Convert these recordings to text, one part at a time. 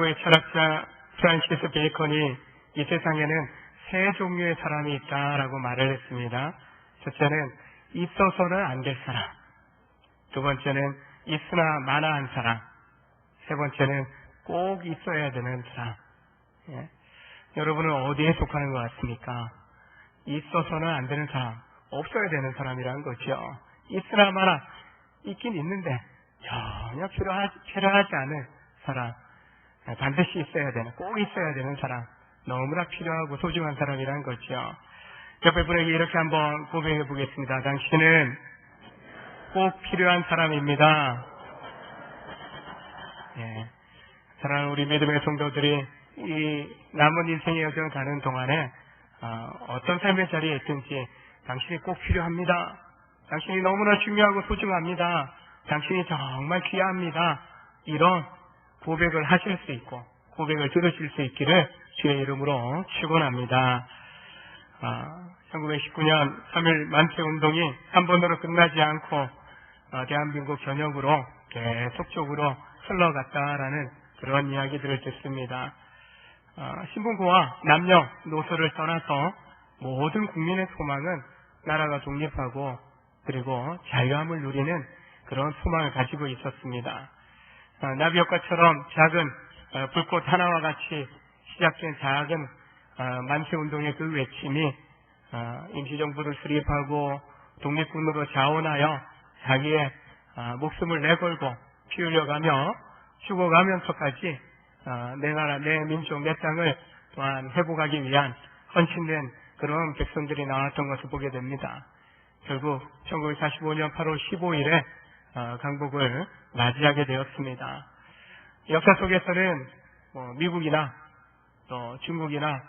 영국의 철학자 프란시스 베이컨이 이 세상에는 세 종류의 사람이 있다라고 말을 했습니다. 첫째는 있어서는 안 될 사람, 두 번째는 있으나 마나한 사람, 세 번째는 꼭 있어야 되는 사람. 예. 여러분은 어디에 속하는 것 같습니까? 있어서는 안 되는 사람, 없어야 되는 사람이라는 거죠. 있으나 마나, 있긴 있는데 전혀 필요하지 않은 사람, 반드시 있어야 되는, 꼭 있어야 되는 사람, 너무나 필요하고 소중한 사람이라는 거죠. 옆에 분에게 이렇게 한번 고백해 보겠습니다. 당신은 꼭 필요한 사람입니다. 예. 사랑하는 우리 믿음의 성도들이 이 남은 인생의 여정을 가는 동안에 어떤 삶의 자리에 있든지 당신이 꼭 필요합니다. 당신이 너무나 중요하고 소중합니다. 당신이 정말 귀합니다. 이런 고백을 하실 수 있고 고백을 들으실 수 있기를 주의 이름으로 축원합니다. 1919년 3.1 만세운동이 한 번으로 끝나지 않고 대한민국 전역으로 계속적으로 흘러갔다라는 그런 이야기들을 듣습니다. 신분고와 남녀 노소를 떠나서 모든 국민의 소망은 나라가 독립하고 그리고 자유함을 누리는 그런 소망을 가지고 있었습니다. 나비효과처럼 작은 불꽃 하나와 같이 시작된 작은 만세운동의 그 외침이 임시정부를 수립하고 독립군으로 자원하여 자기의 목숨을 내걸고 피 흘려가며 죽어가면서까지 내 나라, 내 민족, 내 땅을 또한 회복하기 위한 헌신된 그런 백성들이 나왔던 것을 보게 됩니다. 결국 1945년 8월 15일에 강복을 맞이하게 되었습니다. 역사 속에서는 미국이나 또 중국이나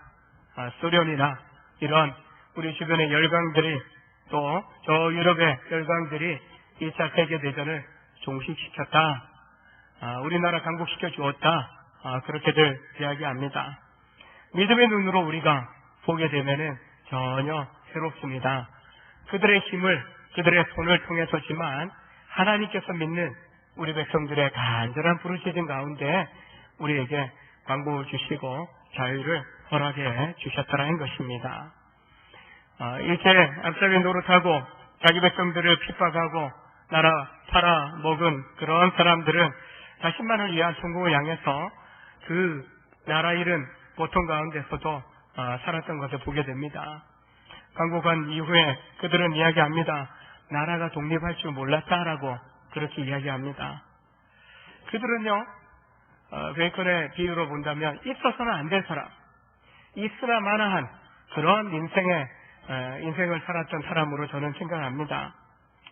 소련이나 이런 우리 주변의 열강들이 또 저 유럽의 열강들이 2차 세계대전을 종식시켰다. 우리나라 강복시켜 주었다. 그렇게들 이야기합니다. 믿음의 눈으로 우리가 보게 되면은 전혀 새롭습니다. 그들의 힘을, 그들의 손을 통해서지만 하나님께서 믿는 우리 백성들의 간절한 부르짖음 가운데 우리에게 강복을 주시고 자유를 허락해 주셨다는 것입니다. 일제 압살의 노릇하고 자기 백성들을 핍박하고 나라 팔아먹은 그런 사람들은 자신만을 위한 성공을 향해서 그 나라 잃은 고통 가운데서도 살았던 것을 보게 됩니다. 강복한 이후에 그들은 이야기합니다. 나라가 독립할 줄 몰랐다라고 그렇게 이야기합니다. 그들은요, 베이컨의 비유로 본다면 있어서는 안 될 사람, 있으나 마나한 그런 인생을 살았던 사람으로 저는 생각합니다.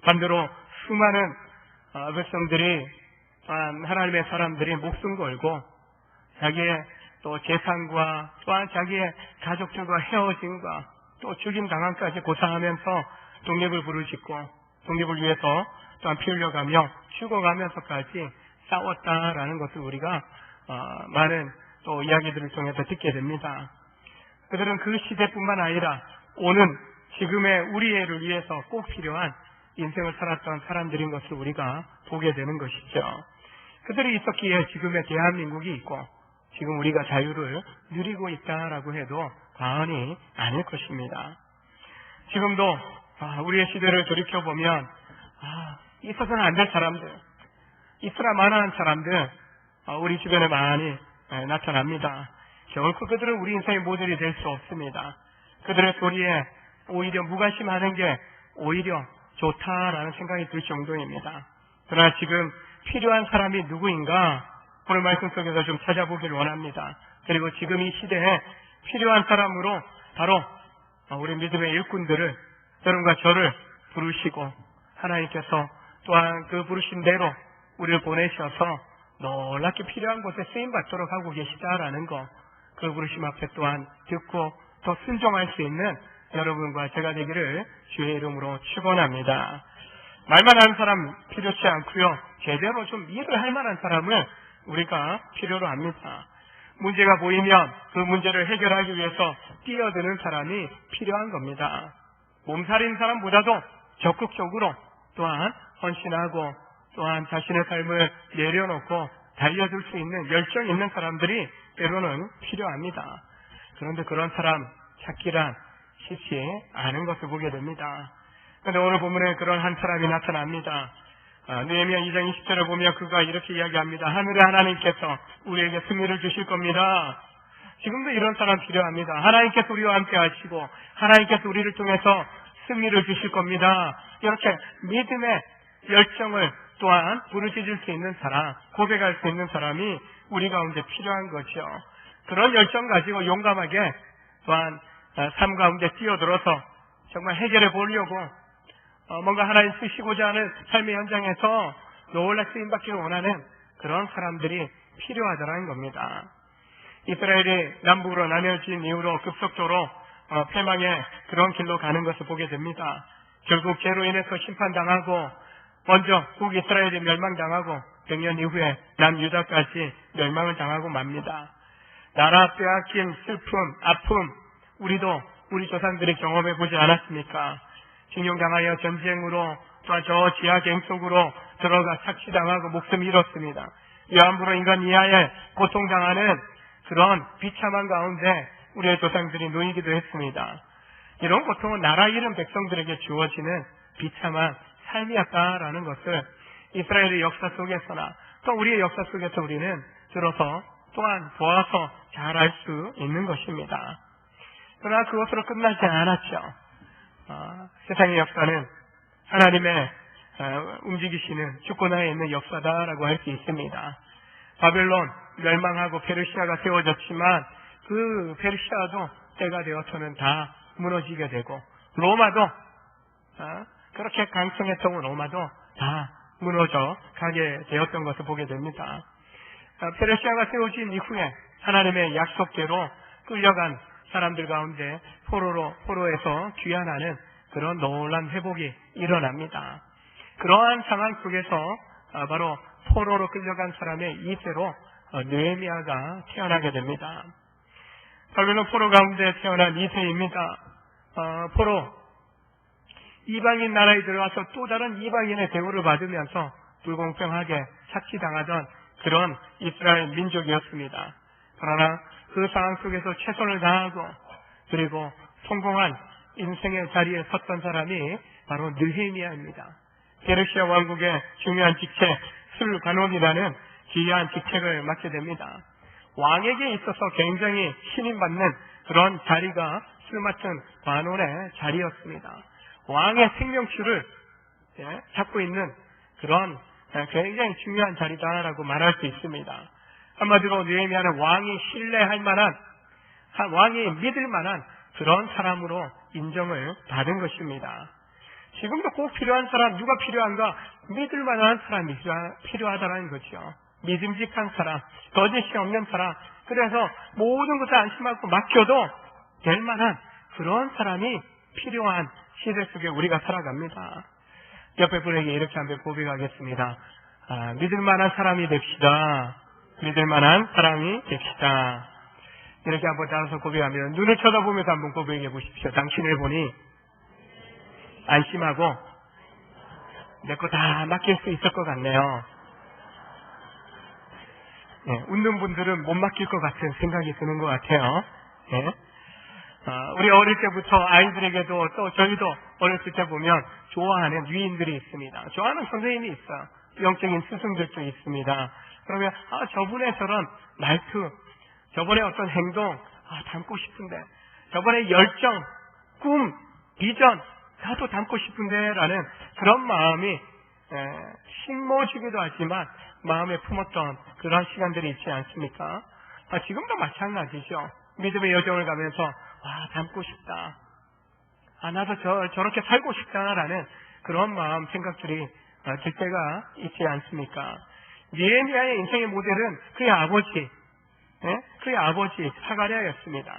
반대로 수많은 백성들이 하나님의 사람들이 목숨 걸고 자기의 또 재산과 또한 자기의 가족들과 헤어짐과 또 죽임 당함까지 고사하면서 독립을 부르짖고 독립을 위해서 또한 피 흘려가며 죽어가면서까지 싸웠다라는 것을 우리가 많은 또 이야기들을 통해서 듣게 됩니다. 그들은 그 시대뿐만 아니라 오는 지금의 우리를 위해서 꼭 필요한 인생을 살았던 사람들인 것을 우리가 보게 되는 것이죠. 그들이 있었기에 지금의 대한민국이 있고 지금 우리가 자유를 누리고 있다라고 해도 과언이 아닐 것입니다. 지금도 우리의 시대를 돌이켜보면 있어서는 안 될 사람들, 있으나 마나한 사람들 우리 주변에 많이 나타납니다. 결코 그들은 우리 인생의 모델이 될 수 없습니다. 그들의 소리에 오히려 무관심하는 게 오히려 좋다라는 생각이 들 정도입니다. 그러나 지금 필요한 사람이 누구인가 오늘 말씀 속에서 좀 찾아보기를 원합니다. 그리고 지금 이 시대에 필요한 사람으로 바로 우리 믿음의 일꾼들을 여러분과 저를 부르시고 하나님께서 또한 그 부르신 대로 우리를 보내셔서 놀랍게 필요한 곳에 쓰임받도록 하고 계시다라는 거, 그 부르심 앞에 또한 듣고 더 순종할 수 있는 여러분과 제가 되기를 주의 이름으로 축원합니다. 말만 하는 사람 필요치 않고요. 제대로 좀 일을 할 만한 사람을 우리가 필요로 합니다. 문제가 보이면 그 문제를 해결하기 위해서 뛰어드는 사람이 필요한 겁니다. 몸살인 사람보다도 적극적으로 또한 헌신하고 또한 자신의 삶을 내려놓고 달려들 수 있는 열정 있는 사람들이 때로는 필요합니다. 그런데 그런 사람 찾기란 쉽지 않은 것을 보게 됩니다. 그런데 오늘 본문에 그런 한 사람이 나타납니다. 느헤미야 2장 20절을 보면 그가 이렇게 이야기합니다. 하늘의 하나님께서 우리에게 승리를 주실 겁니다. 지금도 이런 사람 필요합니다. 하나님께서 우리와 함께 하시고 하나님께서 우리를 통해서 승리를 주실 겁니다. 이렇게 믿음의 열정을 또한 부르짖을 수 있는 사람, 고백할 수 있는 사람이 우리 가운데 필요한 거죠. 그런 열정 가지고 용감하게 또한 삶 가운데 뛰어들어서 정말 해결해 보려고 뭔가 하나님 쓰시고자 하는 삶의 현장에서 놀라 쓰임받기를 원하는 그런 사람들이 필요하다는 겁니다. 이스라엘이 남북으로 나뉘어진 이후로 급속도로 패망의 그런 길로 가는 것을 보게 됩니다. 결국 죄로 인해서 심판당하고 먼저 북이스라엘이 멸망당하고 100년 이후에 남유다까지 멸망을 당하고 맙니다. 나라 빼앗긴 슬픔, 아픔 우리도 우리 조상들이 경험해 보지 않았습니까? 징용당하여 전쟁으로 또한 저 지하갱 속으로 들어가 착취당하고 목숨 잃었습니다. 위안부로 인간 이하에 고통당하는 그런 비참한 가운데 우리의 조상들이 놓이기도 했습니다. 이런 고통은 나라 잃은 백성들에게 주어지는 비참한 삶이었다라는 것을 이스라엘의 역사 속에서나 또 우리의 역사 속에서 우리는 들어서 또한 보아서 잘 알 수 있는 것입니다. 그러나 그것으로 끝나지 않았죠. 세상의 역사는 하나님의 움직이시는 주권하에 있는 역사다라고 할 수 있습니다. 바벨론 멸망하고 페르시아가 세워졌지만 그 페르시아도 때가 되어서는 다 무너지게 되고 로마도 그렇게 강성했던 로마도 다 무너져 가게 되었던 것을 보게 됩니다. 페르시아가 세워진 이후에 하나님의 약속대로 끌려간 사람들 가운데 포로에서 귀환하는 그런 놀란 회복이 일어납니다. 그러한 상황 속에서 바로 포로로 끌려간 사람의 2세로 느헤미야가 태어나게 됩니다. 바벨론 포로 가운데 태어난 2세입니다. 포로 이방인 나라에 들어와서 또 다른 이방인의 대우를 받으면서 불공평하게 착취당하던 그런 이스라엘 민족이었습니다. 그러나 그 상황 속에서 최선을 다하고 그리고 성공한 인생의 자리에 섰던 사람이 바로 느헤미야입니다. 페르시아 왕국의 중요한 직책 술관원이라는 기이한 직책을 맡게 됩니다. 왕에게 있어서 굉장히 신임받는 그런 자리가 술 맡은 관원의 자리였습니다. 왕의 생명줄을 잡고 있는 그런 굉장히 중요한 자리다라고 말할 수 있습니다. 한마디로 느헤미야는 왕이 신뢰할 만한, 왕이 믿을 만한 그런 사람으로 인정을 받은 것입니다. 지금도 꼭 필요한 사람, 누가 필요한가? 믿을 만한 사람이 필요하다는 거죠. 믿음직한 사람, 거짓이 없는 사람, 그래서 모든 것을 안심하고 맡겨도 될 만한 그런 사람이 필요한 시대 속에 우리가 살아갑니다. 옆에 분에게 이렇게 한번 고백하겠습니다. 믿을 만한 사람이 됩시다. 믿을 만한 사람이 됩시다. 이렇게 한번 따라서 고백하면 눈을 쳐다보면서 한번 고백해 보십시오. 당신을 보니 안심하고 내 거 다 맡길 수 있을 것 같네요. 웃는 분들은 못 맡길 것 같은 생각이 드는 것 같아요. 우리 어릴 때부터 아이들에게도 또 저희도 어렸을 때 보면 좋아하는 위인들이 있습니다. 좋아하는 선생님이 있어요. 영적인 스승들도 있습니다. 그러면 저분의 저런 말투, 저분의 어떤 행동 닮고 싶은데, 저분의 열정, 꿈, 비전 나도 닮고 싶은데 라는 그런 마음이 심어주기도 하지만 마음에 품었던 그런 시간들이 있지 않습니까? 지금도 마찬가지죠. 믿음의 여정을 가면서 닮고 싶다. 나도 저렇게 살고 싶다라는 그런 마음, 생각들이 들 때가 있지 않습니까? 느헤미야의 인생의 모델은 그의 아버지 사가랴였습니다.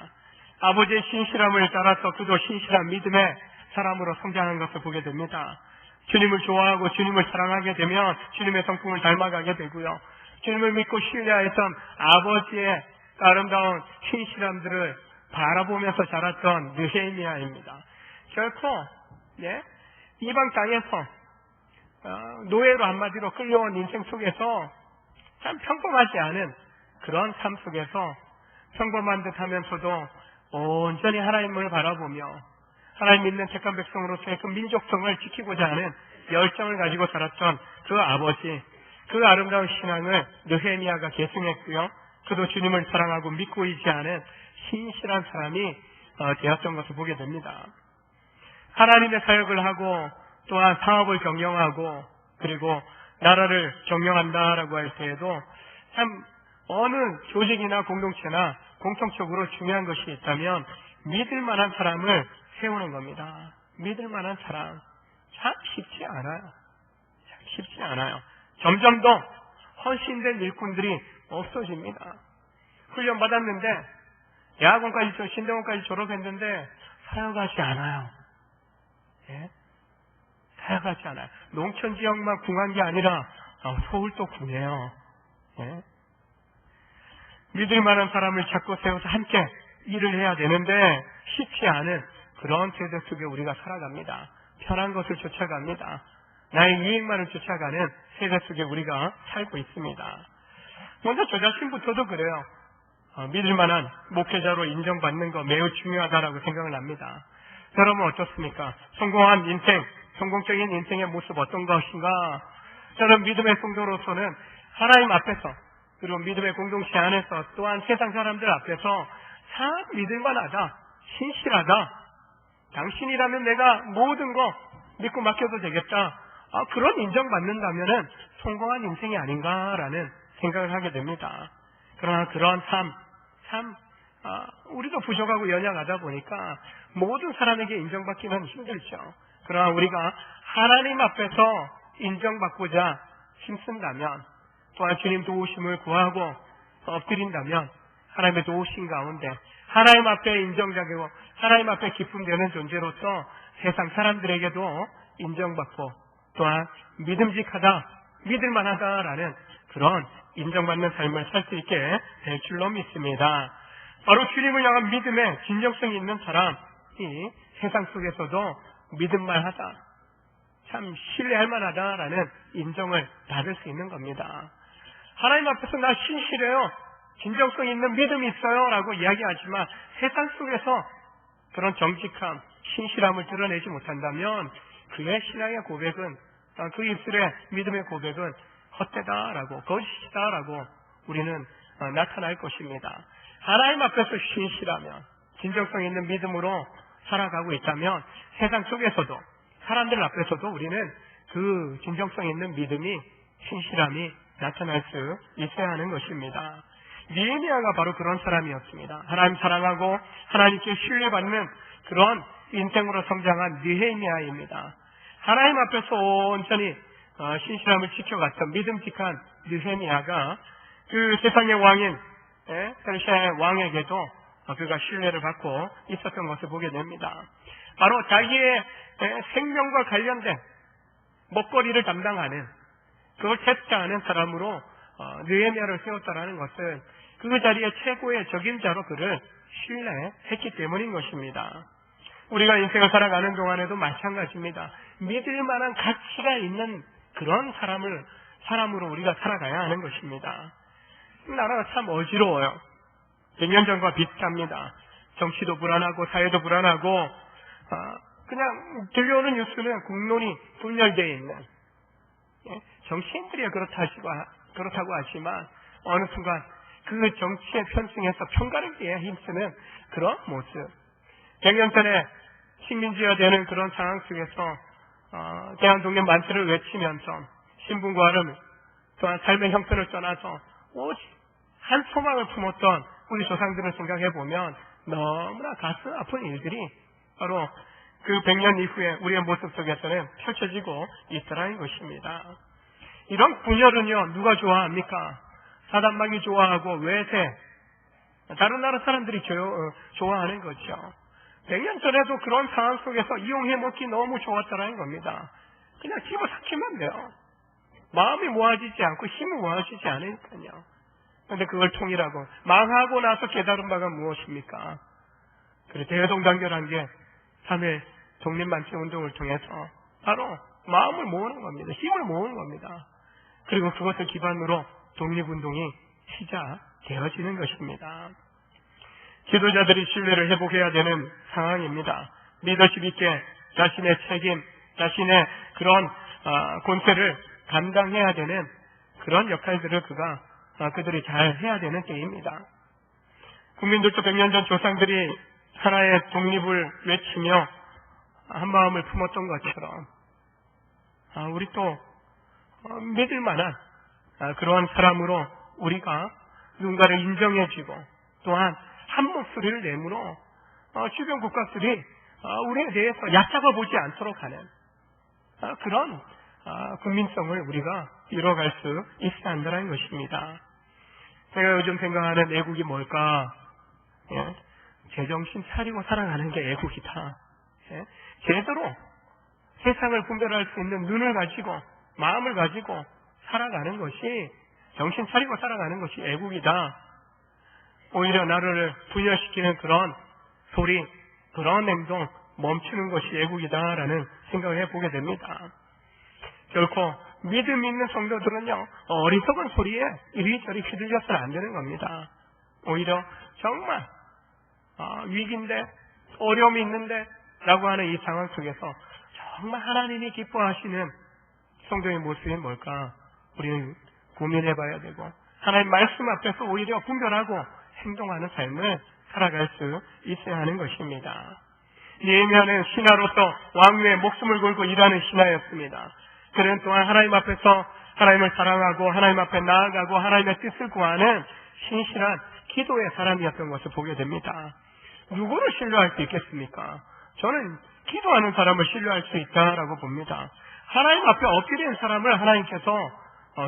아버지의 신실함을 따라서 그도 신실한 믿음의 사람으로 성장한 것을 보게 됩니다. 주님을 좋아하고 주님을 사랑하게 되면 주님의 성품을 닮아가게 되고요. 주님을 믿고 신뢰하였던 아버지의 아름다운 신실함들을 바라보면서 자랐던 느헤미야입니다. 결코 이방 땅에서 노예로 한마디로 끌려온 인생 속에서 참 평범하지 않은 그런 삶 속에서 평범한 듯 하면서도 온전히 하나님을 바라보며 하나님 믿는 택한 백성으로서의 그 민족성을 지키고자 하는 열정을 가지고 살았던 그 아버지, 그 아름다운 신앙을 느헤미야가 계승했고요. 그도 주님을 사랑하고 믿고 있지 않은 신실한 사람이 되었던 것을 보게 됩니다. 하나님의 사역을 하고 또한 사업을 경영하고 그리고 나라를 경영한다라고 할 때에도 참 어느 조직이나 공동체나 공통적으로 중요한 것이 있다면 믿을 만한 사람을 세우는 겁니다. 믿을 만한 사람. 참 쉽지 않아요. 참 쉽지 않아요. 점점 더 헌신된 일꾼들이 없어집니다. 훈련 받았는데 대학원까지 신대원까지 졸업했는데 사역하지 않아요. 예? 사역하지 않아요. 농촌 지역만 궁한 게 아니라 서울도 궁해요. 예? 믿을 만한 사람을 찾고 세워서 함께 일을 해야 되는데 쉽지 않은 그런 세대 속에 우리가 살아갑니다. 편한 것을 쫓아갑니다. 나의 유익만을 쫓아가는 세대 속에 우리가 살고 있습니다. 먼저 저 자신부터도 그래요. 믿을 만한 목회자로 인정받는 거 매우 중요하다라고 생각을 합니다. 여러분 어떻습니까? 성공한 인생, 성공적인 인생의 모습 어떤 것인가? 저는 믿음의 성도로서는 하나님 앞에서 그리고 믿음의 공동체 안에서 또한 세상 사람들 앞에서 참 믿을만하다, 신실하다. 당신이라면 내가 모든 거 믿고 맡겨도 되겠다. 그런 인정받는다면은 성공한 인생이 아닌가라는 생각을 하게 됩니다. 그러나 그런 참 우리도 부족하고 연약하다 보니까 모든 사람에게 인정받기는 힘들죠. 그러나 우리가 하나님 앞에서 인정받고자 힘쓴다면 또한 주님 도우심을 구하고 엎드린다면 하나님의 도우심 가운데 하나님 앞에 인정자고 하나님 앞에 기쁨 되는 존재로서 세상 사람들에게도 인정받고 또한 믿음직하다, 믿을만하다라는 그런 인정받는 삶을 살 수 있게 될 줄로 믿습니다. 바로 주님을 향한 믿음의 진정성이 있는 사람이 세상 속에서도 믿음만하다, 참 신뢰할 만하다라는 인정을 받을 수 있는 겁니다. 하나님 앞에서 나 신실해요, 진정성 있는 믿음이 있어요 라고 이야기하지만 세상 속에서 그런 정직함, 신실함을 드러내지 못한다면 그의 신앙의 고백은, 그 입술의 믿음의 고백은 헛되다라고, 거짓이다라고 우리는 나타날 것입니다. 하나님 앞에서 신실하면, 진정성 있는 믿음으로 살아가고 있다면 세상 속에서도, 사람들 앞에서도 우리는 그 진정성 있는 믿음이, 신실함이 나타날 수 있어야 하는 것입니다. 느헤미야가 바로 그런 사람이었습니다. 하나님 사랑하고 하나님께 신뢰받는 그런 인생으로 성장한 느헤미야입니다. 하나님 앞에서 온전히 신실함을 지켜갔던 믿음직한 느헤미야가 그 세상의 왕인 페르시아의 왕에게도 그가 신뢰를 받고 있었던 것을 보게 됩니다. 바로 자기의 생명과 관련된 먹거리를 담당하는, 그걸 채취하는 사람으로 느헤미야를 세웠다라는 것은 그 자리에 최고의 적임자로 그를 신뢰했기 때문인 것입니다. 우리가 인생을 살아가는 동안에도 마찬가지입니다. 믿을 만한 가치가 있는 그런 사람으로 우리가 살아가야 하는 것입니다. 나라가 참 어지러워요. 100년 전과 비슷합니다. 정치도 불안하고 사회도 불안하고 그냥 들려오는 뉴스는 국론이 분열되어 있는, 정치인들이 그렇다고 하지만 어느 순간 그 정치에 편승해서 편가르기에 힘쓰는 그런 모습. 100년 전에 식민지화되는 그런 상황 속에서 대한독립 만세를 외치면서 신분과 아름 또한 삶의 형편을 떠나서 오직 한 소망을 품었던 우리 조상들을 생각해 보면 너무나 가슴 아픈 일들이 바로 그 100년 이후에 우리의 모습 속에서는 펼쳐지고 있더라는 것입니다. 이런 분열은요, 누가 좋아합니까? 사단막이 좋아하고 외세, 다른 나라 사람들이 좋아하는 거죠. 100년 전에도 그런 상황 속에서 이용해 먹기 너무 좋았다는 겁니다. 그냥 집어삼키면 돼요. 마음이 모아지지 않고 힘이 모아지지 않으니까요. 그런데 그걸 통일하고 망하고 나서 깨달은 바가 무엇입니까? 그래 대동단결한 게 3일 독립만세운동을 통해서 바로 마음을 모으는 겁니다. 힘을 모으는 겁니다. 그리고 그것을 기반으로 독립운동이 시작되어지는 것입니다. 지도자들이 신뢰를 회복해야 되는 상황입니다. 리더십 있게 자신의 책임, 자신의 그런 권세를 감당해야 되는 그런 역할들을 그들이 잘 해야 되는 때입니다. 국민들도 100년 전 조상들이 하나의 독립을 외치며 한 마음을 품었던 것처럼 우리 또 믿을 만한 그런 사람으로 우리가 누군가를 인정해주고 또한 한 목소리를 내므로 주변 국가들이 우리에 대해서 얕잡아 보지 않도록 하는 그런 국민성을 우리가 이뤄갈 수 있어야 한다는 것입니다. 제가 요즘 생각하는 애국이 뭘까? 제정신 차리고 살아가는 게 애국이다. 제대로 세상을 분별할 수 있는 눈을 가지고 마음을 가지고 살아가는 것이, 정신 차리고 살아가는 것이 애국이다. 오히려 나를 분열시키는 그런 소리, 그런 행동 멈추는 것이 애국이다라는 생각을 해보게 됩니다. 결코 믿음 있는 성도들은요, 어리석은 소리에 이리저리 휘둘려서는 안 되는 겁니다. 오히려 정말 위기인데, 어려움이 있는데 라고 하는 이 상황 속에서 정말 하나님이 기뻐하시는 성도의 모습이 뭘까? 우리는 고민해 봐야 되고, 하나님 말씀 앞에서 오히려 분별하고 행동하는 삶을 살아갈 수 있어야 하는 것입니다. 느헤미야는 신하로서 왕위에 목숨을 걸고 일하는 신하였습니다. 그는 또한 하나님 앞에서 하나님을 사랑하고 하나님 앞에 나아가고 하나님의 뜻을 구하는 신실한 기도의 사람이었던 것을 보게 됩니다. 누구를 신뢰할 수 있겠습니까? 저는 기도하는 사람을 신뢰할 수 있다라고 봅니다. 하나님 앞에 엎드린 사람을 하나님께서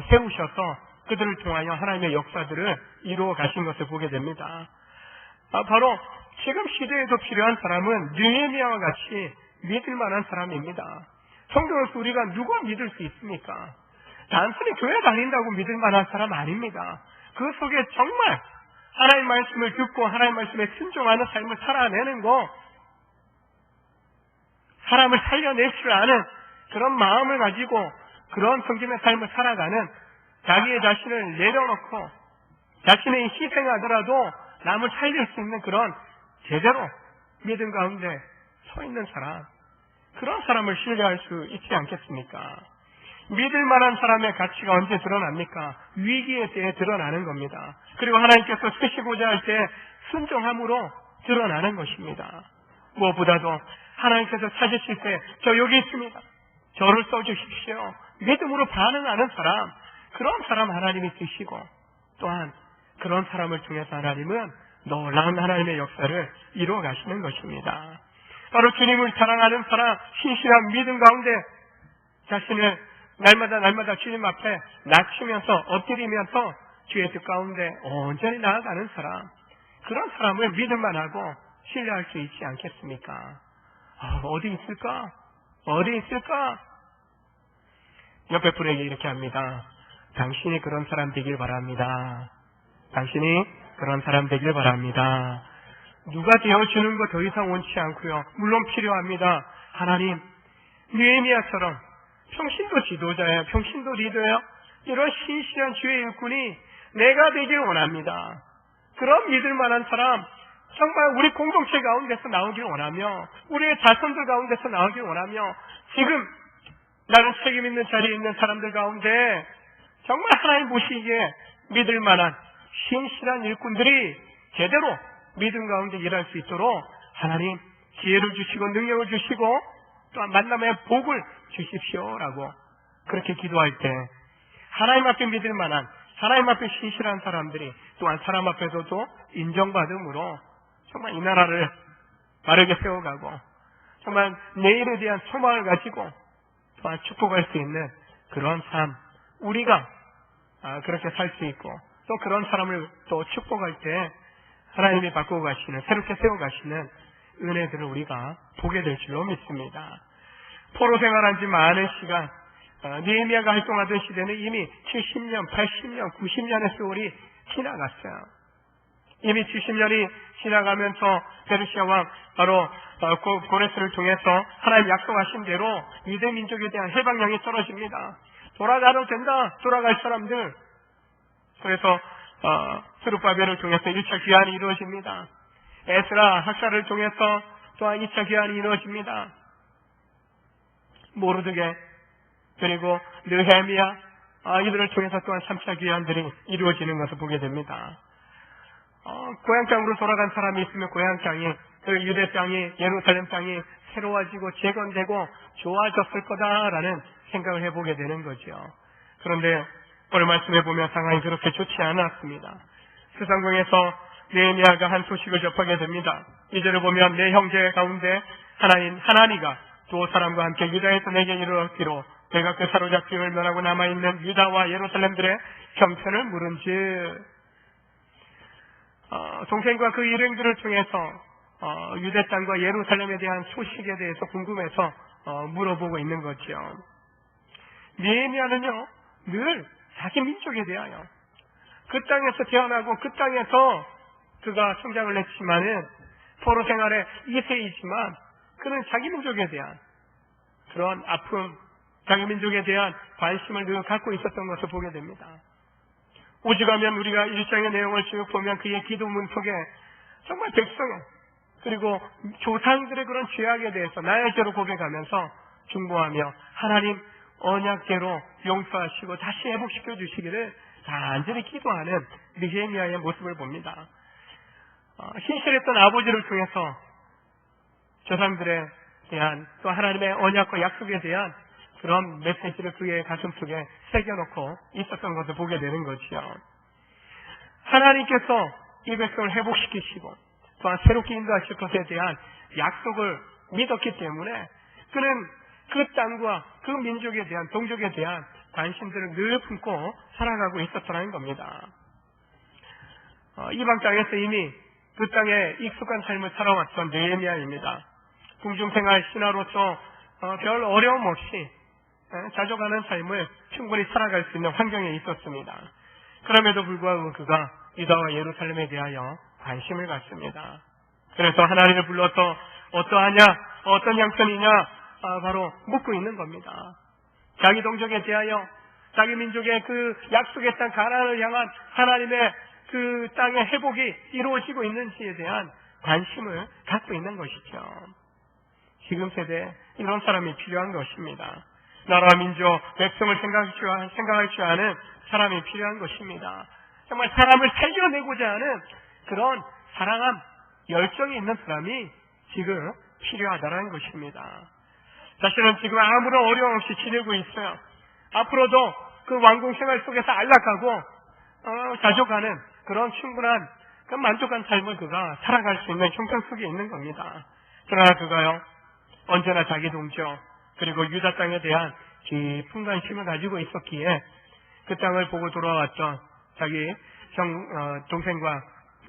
세우셔서 그들을 통하여 하나님의 역사들을 이루어 가신 것을 보게 됩니다. 바로 지금 시대에도 필요한 사람은 느헤미야와 같이 믿을 만한 사람입니다. 성경에서 우리가 누구 믿을 수 있습니까? 단순히 교회 다닌다고 믿을 만한 사람 아닙니다. 그 속에 정말 하나님 말씀을 듣고 하나님 말씀에 순종하는 삶을 살아내는 거, 사람을 살려낼 줄 아는 그런 마음을 가지고 그런 성김의 삶을 살아가는, 자기의 자신을 내려놓고 자신의 희생하더라도 남을 살릴 수 있는 그런 제대로 믿음 가운데 서 있는 사람, 그런 사람을 신뢰할 수 있지 않겠습니까? 믿을 만한 사람의 가치가 언제 드러납니까? 위기에 대해 드러나는 겁니다. 그리고 하나님께서 쓰시고자 할 때 순종함으로 드러나는 것입니다. 무엇보다도 하나님께서 찾으실 때 저 여기 있습니다, 저를 써주십시오, 믿음으로 반응하는 사람, 그런 사람 하나님이 쓰시고, 또한 그런 사람을 통해서 하나님은 놀라운 하나님의 역사를 이루어 가시는 것입니다. 바로 주님을 사랑하는 사람, 신실한 믿음 가운데 자신을 날마다 주님 앞에 낮추면서 엎드리면서 주의 뜻 가운데 온전히 나아가는 사람, 그런 사람을 믿을만 하고 신뢰할 수 있지 않겠습니까? 어디 있을까? 어디 있을까? 옆에 분에게 이렇게 합니다. 당신이 그런 사람 되길 바랍니다. 당신이 그런 사람 되길 바랍니다. 누가 되어주는 거 더 이상 원치 않고요. 물론 필요합니다. 하나님, 느헤미야처럼 평신도 지도자예요, 평신도 리더예요. 이런 신실한 주의 일꾼이 내가 되길 원합니다. 그런 믿을 만한 사람, 정말 우리 공동체 가운데서 나오길 원하며 우리의 자손들 가운데서 나오길 원하며 지금 나는 책임 있는 자리에 있는 사람들 가운데 정말 하나님 보시기에 믿을 만한 신실한 일꾼들이 제대로 믿음 가운데 일할 수 있도록 하나님 지혜를 주시고 능력을 주시고 또한 만남의 복을 주십시오라고 그렇게 기도할 때 하나님 앞에 믿을 만한, 하나님 앞에 신실한 사람들이 또한 사람 앞에서도 인정받음으로 정말 이 나라를 바르게 세워가고 정말 내일에 대한 소망을 가지고 또한 축복할 수 있는 그런 삶, 우리가 그렇게 살 수 있고 또 그런 사람을 또 축복할 때 하나님이 바꾸고 가시는, 새롭게 세워가시는 은혜들을 우리가 보게 될 줄로 믿습니다. 포로 생활한 지 많은 시간, 느헤미야가 활동하던 시대는 이미 70년, 80년, 90년의 세월이 지나갔어요. 이미 70년이 지나가면서 페르시아 왕 바로 고레스를 통해서 하나님 약속하신 대로 유대 민족에 대한 해방령이 떨어집니다. 돌아가도 된다. 돌아갈 사람들 그래서 스룹바벨을 통해서 1차 귀환이 이루어집니다. 에스라 학사를 통해서 또한 2차 귀환이 이루어집니다. 모르드게 그리고 느헤미야 이들을 통해서 또한 3차 귀환들이 이루어지는 것을 보게 됩니다. 고향 땅으로 돌아간 사람이 있으면 고향 땅이, 그 유대 땅이, 예루살렘 땅이 새로워지고 재건되고 좋아졌을 거다라는 생각을 해보게 되는 거죠. 그런데 오늘 말씀해 보면 상황이 그렇게 좋지 않았습니다. 스산궁에서 느헤미야가 한 소식을 접하게 됩니다. 이절을 보면 내 형제 가운데 하나니가 두 사람과 함께 유다에서 내게 이르렀기로 내가 그 사로잡힘을 면하고 남아있는 유다와 예루살렘들의 형편을 물은즉 동생과 그 일행들을 통해서 유대 땅과 예루살렘에 대한 소식에 대해서 궁금해서 물어보고 있는 거죠. 느헤미야는요 늘 자기 민족에 대하여 그 땅에서 태어나고 그 땅에서 그가 성장을 했지만은 포로 생활의 2세이지만 그는 자기 민족에 대한 그런 아픔, 자기 민족에 대한 관심을 늘 갖고 있었던 것을 보게 됩니다. 오직하면 우리가 1장의 내용을 쭉 보면 그의 기도문 속에 정말 백성의 그리고 조상들의 그런 죄악에 대해서 나의 죄로 고백하면서 중보하며 하나님 언약대로 용서하시고 다시 회복시켜 주시기를 간절히 기도하는 느헤미야의 모습을 봅니다. 신실했던 아버지를 통해서 조상들에 대한 또 하나님의 언약과 약속에 대한 그런 메시지를 그의 가슴 속에 새겨놓고 있었던 것을 보게 되는 거지요. 하나님께서 이 백성을 회복시키시고 또한 새롭게 인도하실 것에 대한 약속을 믿었기 때문에 그는 그 땅과 그 민족에 대한 동족에 대한 관심들을 늘 품고 살아가고 있었다는 겁니다. 이방 땅에서 이미 그 땅에 익숙한 삶을 살아왔던 느헤미야입니다. 궁중생활 신하로서 별 어려움 없이 자족하는 삶을 충분히 살아갈 수 있는 환경에 있었습니다. 그럼에도 불구하고 그가 유다와 예루살렘에 대하여 관심을 갖습니다. 그래서 하나님을 불러서 어떠하냐, 어떤 형편이냐 바로 묻고 있는 겁니다. 자기 동족에 대하여 자기 민족의 그 약속의 땅 가나안을 향한 하나님의 그 땅의 회복이 이루어지고 있는지에 대한 관심을 갖고 있는 것이죠. 지금 세대에 이런 사람이 필요한 것입니다. 나라와 민족, 백성을 생각할 줄 아는 사람이 필요한 것입니다. 정말 사람을 살려내고자 하는 그런 사랑함, 열정이 있는 사람이 지금 필요하다는 것입니다. 자신은 지금 아무런 어려움 없이 지내고 있어요. 앞으로도 그 왕궁 생활 속에서 안락하고 자족하는 그런 충분한 그 만족한 삶을 그가 살아갈 수 있는 형편 속에 있는 겁니다. 그러나 그가요 언제나 자기 동족 그리고 유다 땅에 대한 깊은 관심을 가지고 있었기에 그 땅을 보고 돌아왔던 자기 동생과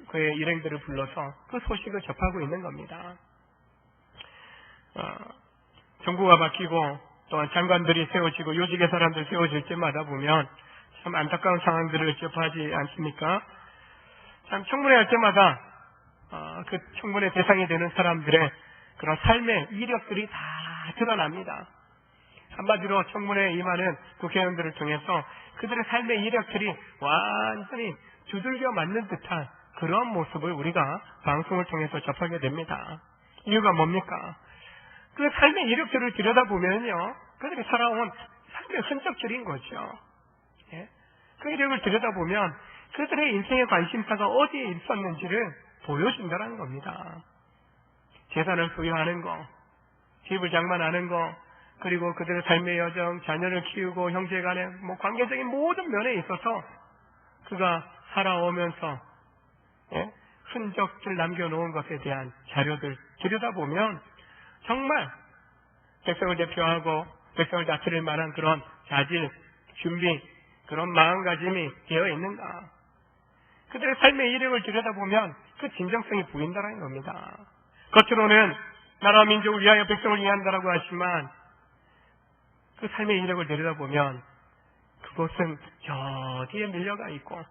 그의 일행들을 불러서 그 소식을 접하고 있는 겁니다. 정부가 바뀌고 또한 장관들이 세워지고 요직의 사람들 세워질 때마다 보면 참 안타까운 상황들을 접하지 않습니까? 참 청문회 할 때마다 그 청문회 대상이 되는 사람들의 그런 삶의 이력들이 다 드러납니다. 한마디로 청문회에 임하는 국회의원들을 통해서 그들의 삶의 이력들이 완전히 두들겨 맞는 듯한 그런 모습을 우리가 방송을 통해서 접하게 됩니다. 이유가 뭡니까? 그 삶의 이력들을 들여다보면요 그들이 살아온 삶의 흔적들인 거죠. 예? 그 이력을 들여다보면 그들의 인생의 관심사가 어디에 있었는지를 보여준다는 겁니다. 재산을 소유하는 거, 집을 장만하는 거, 그리고 그들의 삶의 여정, 자녀를 키우고 형제간의 관계적인 모든 면에 있어서 그가 살아오면서 흔적들 남겨놓은 것에 대한 자료들 들여다보면 정말 백성을 대표하고 백성을 다스릴 만한 그런 자질, 준비, 그런 마음가짐이 되어 있는가. 그들의 삶의 이력을 들여다보면 그 진정성이 보인다는 겁니다. 겉으로는 나라와 민족을 위하여 백성을 위한다라고 하지만 그 삶의 이력을 들여다보면 그것은 저 뒤에 밀려가 있고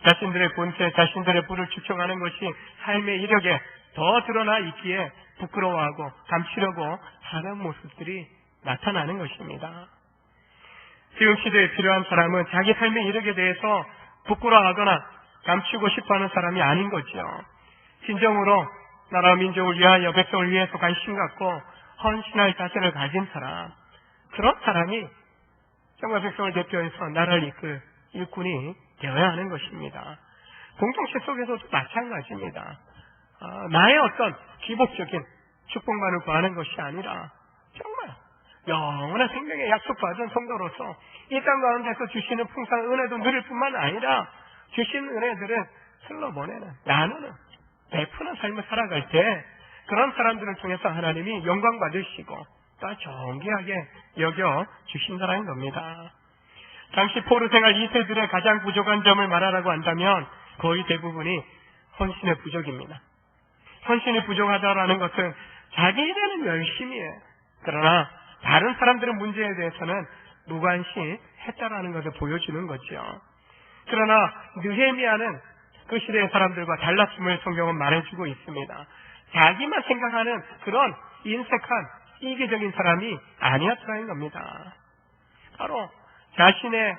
자신들의 본체, 자신들의 부를 축적하는 것이 삶의 이력에 더 드러나 있기에 부끄러워하고 감추려고 하는 모습들이 나타나는 것입니다. 지금 시대에 필요한 사람은 자기 삶의 이력에 대해서 부끄러워하거나 감추고 싶어하는 사람이 아닌 거죠. 진정으로 나라 민족을 위하여 백성을 위해서 관심 갖고 헌신할 자세를 가진 사람, 그런 사람이 정말 백성을 대표해서 나라를 이끌 일꾼이 되어야 하는 것입니다. 공동체 속에서도 마찬가지입니다. 나의 어떤 기복적인 축복만을 구하는 것이 아니라 정말 영원한 생명의 약속받은 성도로서 이 땅 가운데서 주시는 풍성한 은혜도 누릴 뿐만 아니라 주신 은혜들을 흘러보내는, 나누는, 베푸는 삶을 살아갈 때 그런 사람들을 통해서 하나님이 영광 받으시고 또 존귀하게 여겨 주신다는 겁니다. 당시 포로 생활 2세들의 가장 부족한 점을 말하라고 한다면 거의 대부분이 헌신의 부족입니다. 헌신이 부족하다라는 것은 자기 일에는 열심히해, 그러나 다른 사람들의 문제에 대해서는 무관심했다라는 것을 보여주는 거죠. 그러나 느헤미야는 그 시대의 사람들과 달랐음을 성경은 말해주고 있습니다. 자기만 생각하는 그런 인색한 이기적인 사람이 아니었다는 겁니다. 바로 자신의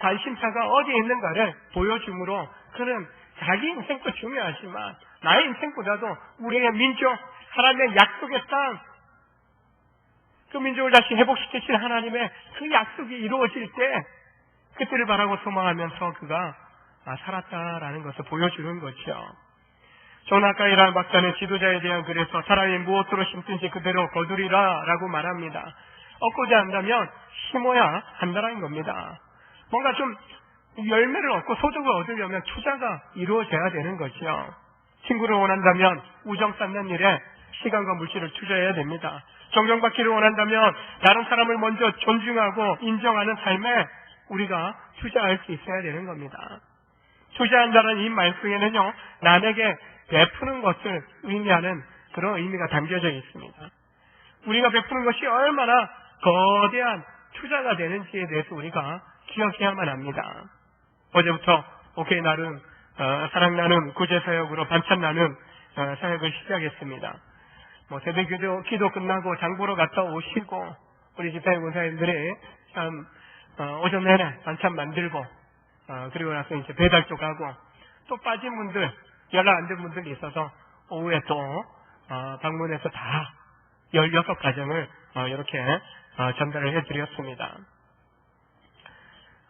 관심사가 어디에 있는가를 보여줌으로 그는 자기 인생도 중요하지만 나의 인생보다도 우리의 민족, 하나님의 약속의 땅, 그 민족을 다시 회복시키신 하나님의 그 약속이 이루어질 때 그때를 바라고 소망하면서 그가 살았다라는 것을 보여주는 거죠. 존 하카이라는 박사는 지도자에 대한 글에서 사람이 무엇으로 심든지 그대로 거두리라 라고 말합니다. 얻고자 한다면 심어야 한다는 겁니다. 뭔가 좀 열매를 얻고 소득을 얻으려면 투자가 이루어져야 되는 거죠. 친구를 원한다면 우정 쌓는 일에 시간과 물질을 투자해야 됩니다. 존경받기를 원한다면 다른 사람을 먼저 존중하고 인정하는 삶에 우리가 투자할 수 있어야 되는 겁니다. 투자한다는 이 말씀에는요, 남에게 베푸는 것을 의미하는 그런 의미가 담겨져 있습니다. 우리가 베푸는 것이 얼마나 거대한 투자가 되는지에 대해서 우리가 기억해야만 합니다. 어제부터 오케이 나눔, 사랑 나눔, 구제 사역으로 반찬 나눔 사역을 시작했습니다. 새벽 기도 끝나고 장 보러 갔다 오시고 우리 집회 권사님들이 참 오전 내내 반찬 만들고 그리고 나서 이제 배달도 가고 또 빠진 분들, 연락 안 된 분들이 있어서 오후에 또 방문해서 다 16가정을 이렇게 전달을 해드렸습니다.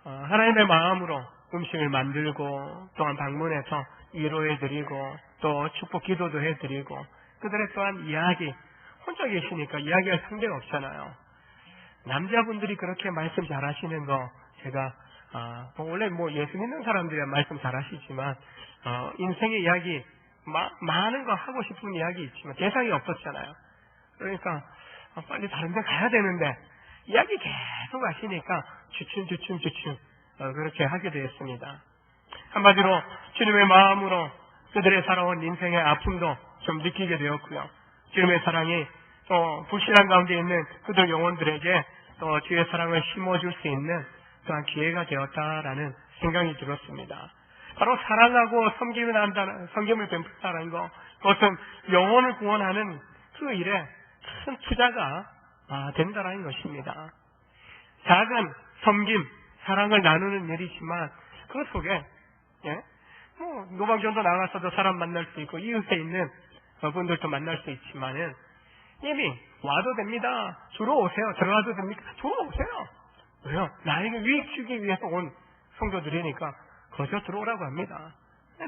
하나님의 마음으로 음식을 만들고 또한 방문해서 위로해드리고 또 축복 기도도 해드리고 그들의 또한 이야기, 혼자 계시니까 이야기할 상대가 없잖아요. 남자분들이 그렇게 말씀 잘하시는 거 제가 원래 예수 믿는 사람들이야 말씀 잘하시지만 인생의 이야기 많은 거 하고 싶은 이야기 있지만 대상이 없었잖아요. 그러니까 빨리 다른 데 가야 되는데 이야기 계속 하시니까 주춤 그렇게 하게 되었습니다. 한마디로 주님의 마음으로 그들의 살아온 인생의 아픔도 좀 느끼게 되었고요. 주님의 사랑이 또 불신앙 가운데 있는 그들 영혼들에게 또 주의 사랑을 심어줄 수 있는 또한 기회가 되었다라는 생각이 들었습니다. 바로 사랑하고 섬김을 베푼다는 것, 그것은 영혼을 구원하는 그 일에 큰 투자가 된다는 것입니다. 작은 섬김, 사랑을 나누는 일이지만 그 속에 노방전도 나가서도 사람 만날 수 있고 이웃에 있는 분들도 만날 수 있지만은 이미 와도 됩니다. 주로 오세요. 들어가도 됩니까? 주로 오세요. 왜요? 나에게 유익 주기 위해서 온 성도들이니까 거저 들어오라고 합니다.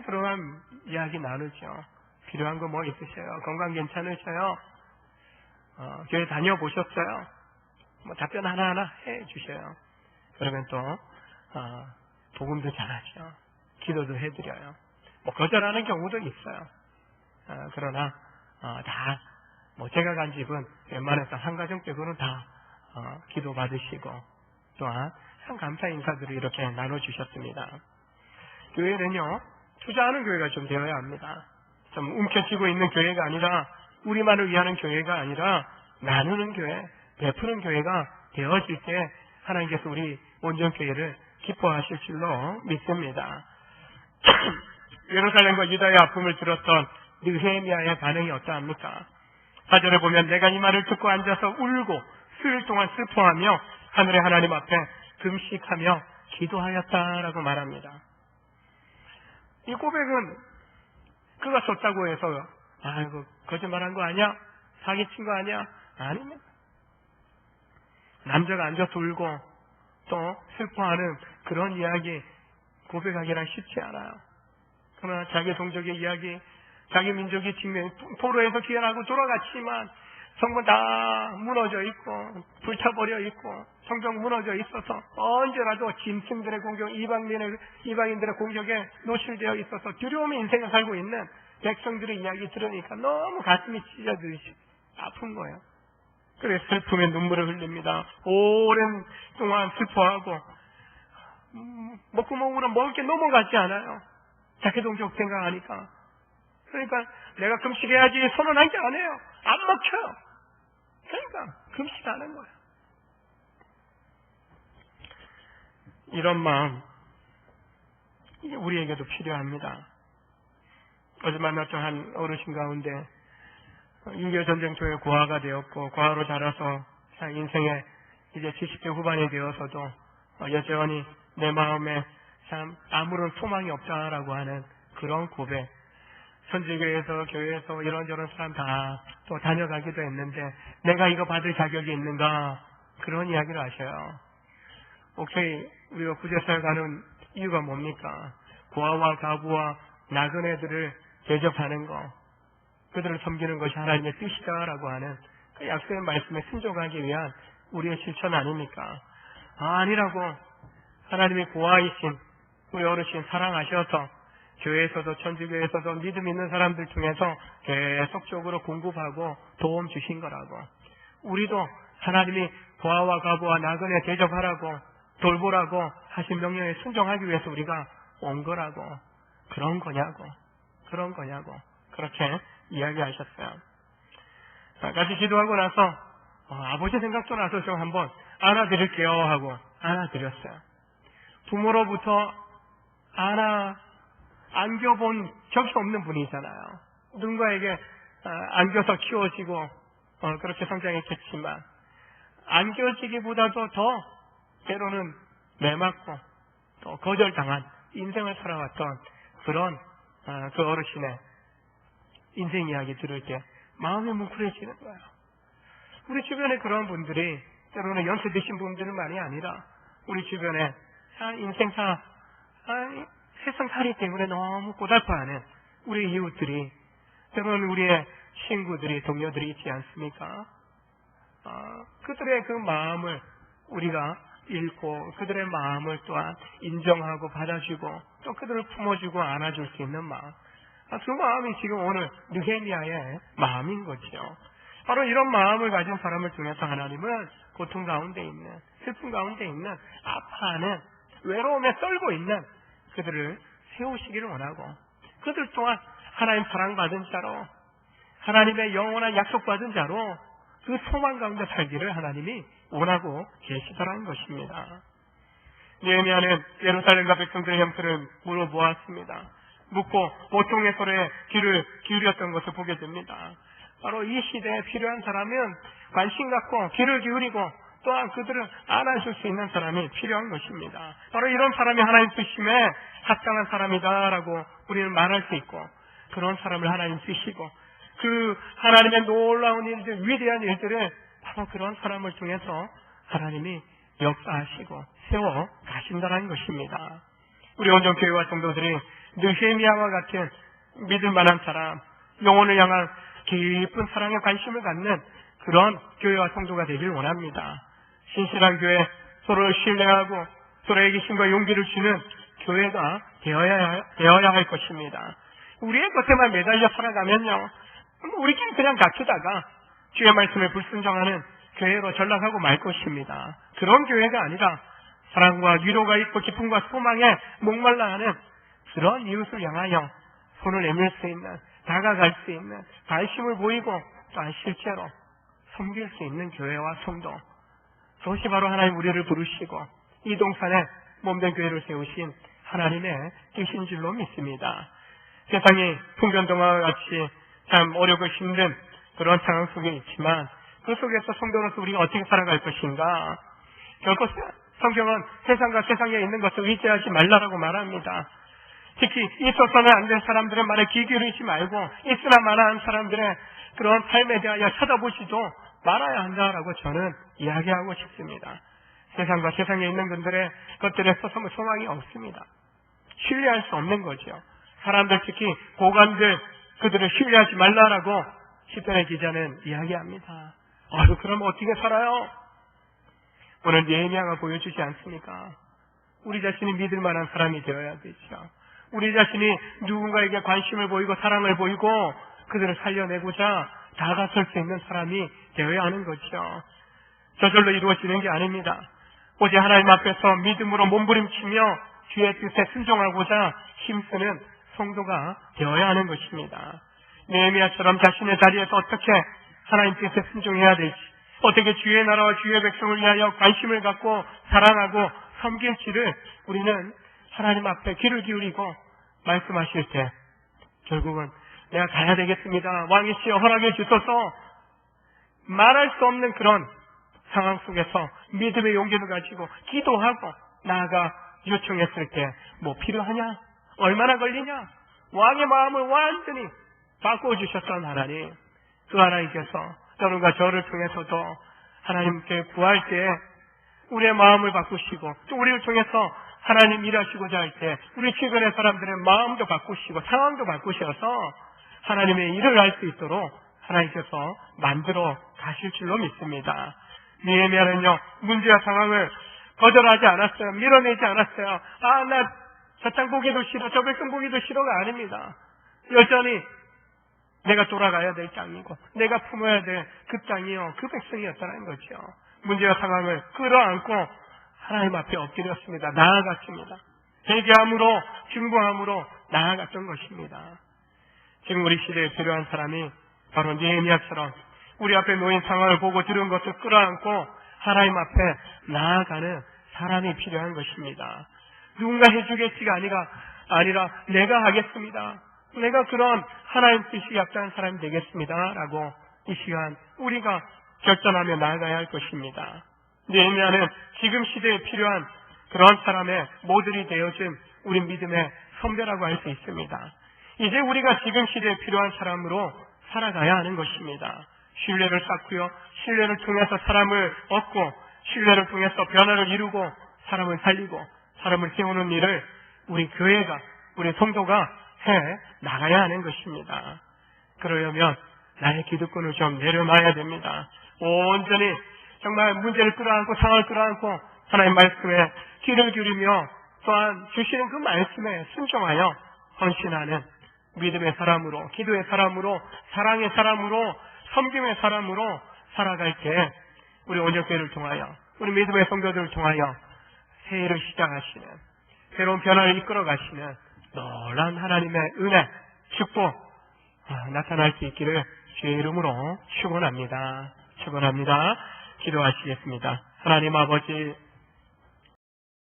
들어가면 이야기 나누죠. 필요한 거 뭐 있으세요? 건강 괜찮으세요? 교회 다녀보셨어요? 답변 하나하나 해 주셔요. 그러면 또 복음도 잘하죠. 기도도 해드려요. 거절하는 경우도 있어요. 그러나 다 제가 간 집은 웬만해서 한가정 빼고는 다 기도 받으시고 또한 참 감사 인사들을 이렇게 나눠주셨습니다. 교회는요, 투자하는 교회가 좀 되어야 합니다. 좀 움켜쥐고 있는 교회가 아니라 우리만을 위하는 교회가 아니라 나누는 교회, 베푸는 교회가 되어질 때 하나님께서 우리 온전교회를 기뻐하실 줄로 믿습니다. 예루살렘과 유다의 아픔을 들었던 느헤미야의 반응이 어떠합니까? 4절에 보면 내가 이 말을 듣고 앉아서 울고 수일 동안 슬퍼하며 하늘의 하나님 앞에 금식하며 기도하였다라고 말합니다. 이 고백은 그가 줬다고 해서 아이고 거짓말한 거 아니야? 사기친 거 아니야? 아닙니다. 남자가 앉아서 울고 또 슬퍼하는 그런 이야기 고백하기란 쉽지 않아요. 그러나 자기 동족의 이야기, 자기 민족이 직면 포로에서 귀환하고 돌아갔지만 성문 다 무너져 있고 불타버려 있고 성경 무너져 있어서 언제라도 짐승들의 공격, 이방인들의 공격에 노출되어 있어서 두려움의 인생을 살고 있는 백성들의 이야기 들으니까 너무 가슴이 찢어지듯이 아픈 거예요. 그래서 슬픔에 눈물을 흘립니다. 오랜 동안 슬퍼하고 목구멍으로 먹을 게 넘어가지 않아요. 자기 동족 생각하니까. 그러니까 내가 금식해야지 선언한 게 아니에요. 안 먹혀요. 그러니까 금식하는 거예요. 이런 마음 이게 우리에게도 필요합니다. 어제 만났던 한 어르신 가운데 6.25 전쟁 초에 고아가 되었고 고아로 자라서 인생의 이제 70대 후반이 되어서도 여전히 내 마음에 참 아무런 소망이 없다라고 하는 그런 고백. 선지교회에서 교회에서 이런저런 사람 다 또 다녀가기도 했는데 내가 이거 받을 자격이 있는가 그런 이야기를 하셔요. 오케이 우리가 구제사에 가는 이유가 뭡니까? 고아와 가부와 나그네들을 대접하는 거, 그들을 섬기는 것이 하나님의 뜻이다라고 하는 그 약속의 말씀에 순종하기 위한 우리의 실천 아닙니까? 아니라고. 하나님이 고아이신 우리 어르신 사랑하셔서 교회에서도 천주교에서도 믿음 있는 사람들 중에서 계속적으로 공급하고 도움 주신 거라고. 우리도 하나님이 고아와 가부와 나그네 대접하라고 돌보라고 하신 명령에 순종하기 위해서 우리가 온 거라고. 그런 거냐고. 그렇게 이야기하셨어요. 같이 기도하고 나서 아버지 생각도 나서 좀 한번 안아드릴게요 하고 안아드렸어요. 부모로부터 안겨본 적이 없는 분이잖아요. 누군가에게 안겨서 키워지고 그렇게 성장했겠지만 안겨지기보다도 더 때로는 매맞고 또 거절당한 인생을 살아왔던 그런 그 어르신의 인생 이야기 들을 때 마음이 뭉클해지는 거예요. 우리 주변에 그런 분들이 때로는 연세 드신 분들만이 아니라 우리 주변에 인생사 세상살이 때문에 너무 고달파하는 우리 이웃들이 때로는 우리의 친구들이 동료들이 있지 않습니까? 그들의 그 마음을 우리가 읽고 그들의 마음을 또한 인정하고 받아주고 또 그들을 품어주고 안아줄 수 있는 마음, 그 마음이 지금 오늘 느헤미야의 마음인 거죠. 바로 이런 마음을 가진 사람을 통해서 하나님은 고통 가운데 있는, 슬픔 가운데 있는, 아파하는, 외로움에 떨고 있는 그들을 세우시기를 원하고 그들 또한 하나님 사랑받은 자로 하나님의 영원한 약속받은 자로 그 소망 가운데 살기를 하나님이 원하고 계시더라는 것입니다. 느헤미야는 예루살렘과 백성들의 형편을 물어보았습니다. 묻고 보통의 소리에 귀를 기울였던 것을 보게 됩니다. 바로 이 시대에 필요한 사람은 관심 갖고 귀를 기울이고 또한 그들을 안아줄 수 있는 사람이 필요한 것입니다. 바로 이런 사람이 하나님 쓰심에 합당한 사람이다라고 우리는 말할 수 있고 그런 사람을 하나님 쓰시고 그 하나님의 놀라운 일들, 위대한 일들을 바로 그런 사람을 통해서 하나님이 역사하시고 세워 가신다는 것입니다. 우리 온전교회와 성도들이 느헤미야와 같은 믿을 만한 사람, 영혼을 향한 깊은 사랑에 관심을 갖는 그런 교회와 성도가 되길 원합니다. 신실한 교회, 서로를 신뢰하고 서로에게 힘과 용기를 주는 교회가 되어야 할 것입니다. 우리의 것에만 매달려 살아가면요, 우리끼리 그냥 다투다가 주의 말씀에 불순종하는 교회로 전락하고 말 것입니다. 그런 교회가 아니라 사랑과 위로가 있고 기쁨과 소망에 목말라 하는 그런 이웃을 향하여 손을 내밀 수 있는, 다가갈 수 있는, 관심을 보이고 또한 실제로 섬길 수 있는 교회와 성도, 그것이 바로 하나님 우리를 부르시고 이 동산에 몸된 교회를 세우신 하나님의 뜻인 줄로 믿습니다. 세상이 풍전등화와 같이 참 어렵고 힘든 그런 상황 속에 있지만 그 속에서 성도로서 우리가 어떻게 살아갈 것인가? 결코 성경은 세상과 세상에 있는 것을 의지하지 말라라고 말합니다. 특히 있어서는 안 될 사람들의 말에 귀 기울이지 말고 있으나 마나한 사람들의 그런 삶에 대하여 쳐다보지도 말아야 한다라고 저는 이야기하고 싶습니다. 세상과 세상에 있는 분들의 것들에 있어서 소망이 없습니다. 신뢰할 수 없는 거죠. 사람들 특히 고관들 그들을 신뢰하지 말라라고 시편의 기자는 이야기합니다. 그럼 어떻게 살아요? 오늘 예레미야가 보여주지 않습니까? 우리 자신이 믿을 만한 사람이 되어야 되죠. 우리 자신이 누군가에게 관심을 보이고 사랑을 보이고 그들을 살려내고자 다가설 수 있는 사람이 되어야 하는 거죠. 저절로 이루어지는 게 아닙니다. 오직 하나님 앞에서 믿음으로 몸부림치며 주의 뜻에 순종하고자 힘쓰는 성도가 되어야 하는 것입니다. 느헤미야처럼 자신의 자리에서 어떻게 하나님 뜻에 순종해야 될지, 어떻게 주의 나라와 주의 백성을 위하여 관심을 갖고 사랑하고 섬길지를 우리는 하나님 앞에 귀를 기울이고 말씀하실 때 결국은 내가 가야 되겠습니다. 왕이시여 허락해 주소서 말할 수 없는 그런 상황 속에서 믿음의 용기를 가지고 기도하고 나아가 요청했을 때 뭐 필요하냐? 얼마나 걸리냐? 왕의 마음을 완전히 바꿔주셨던 하나님, 그 하나님께서 여러분과 저를 통해서도 하나님께 구할 때 우리의 마음을 바꾸시고 또 우리를 통해서 하나님 일하시고자 할 때 우리 주변의 사람들의 마음도 바꾸시고 상황도 바꾸셔서 하나님의 일을 할 수 있도록 하나님께서 만들어 가실 줄로 믿습니다. 느헤미야는요, 문제와 상황을 거절하지 않았어요. 밀어내지 않았어요. 나 저 땅 보기도 싫어, 저 백성 보기도 싫어가 아닙니다. 여전히 내가 돌아가야 될 땅이고 내가 품어야 될 그 땅이요, 그 백성이었다는 거죠. 문제와 상황을 끌어안고 하나님 앞에 엎드렸습니다. 나아갔습니다. 회개함으로 중보함으로 나아갔던 것입니다. 지금 우리 시대에 필요한 사람이 바로 느헤미야처럼 우리 앞에 놓인 상황을 보고 들은 것을 끌어안고 하나님 앞에 나아가는 사람이 필요한 것입니다. 누군가 해주겠지가 아니라 내가 하겠습니다. 내가 그런 하나님 뜻이 약속한 사람이 되겠습니다. 라고 이 시간 우리가 결단하며 나아가야 할 것입니다. 느헤미야는 지금 시대에 필요한 그런 사람의 모델이 되어준 우리 믿음의 선배라고 할 수 있습니다. 이제 우리가 지금 시대에 필요한 사람으로 살아가야 하는 것입니다. 신뢰를 쌓고요, 신뢰를 통해서 사람을 얻고 신뢰를 통해서 변화를 이루고 사람을 살리고 사람을 세우는 일을 우리 교회가, 우리 성도가 해 나가야 하는 것입니다. 그러려면 나의 기득권을 좀 내려놔야 됩니다. 온전히 정말 문제를 끌어안고 상황을 끌어안고 하나님 말씀에 귀를 기울이며 또한 주시는 그 말씀에 순종하여 헌신하는 믿음의 사람으로, 기도의 사람으로, 사랑의 사람으로, 섬김의 사람으로 살아갈 때 우리 온전교회를 통하여, 우리 믿음의 성도들을 통하여 새해를 시작하시는, 새로운 변화를 이끌어 가시는 놀라운 하나님의 은혜, 축복 나타날 수 있기를 주의 이름으로 축원합니다. 기도하시겠습니다. 하나님 아버지,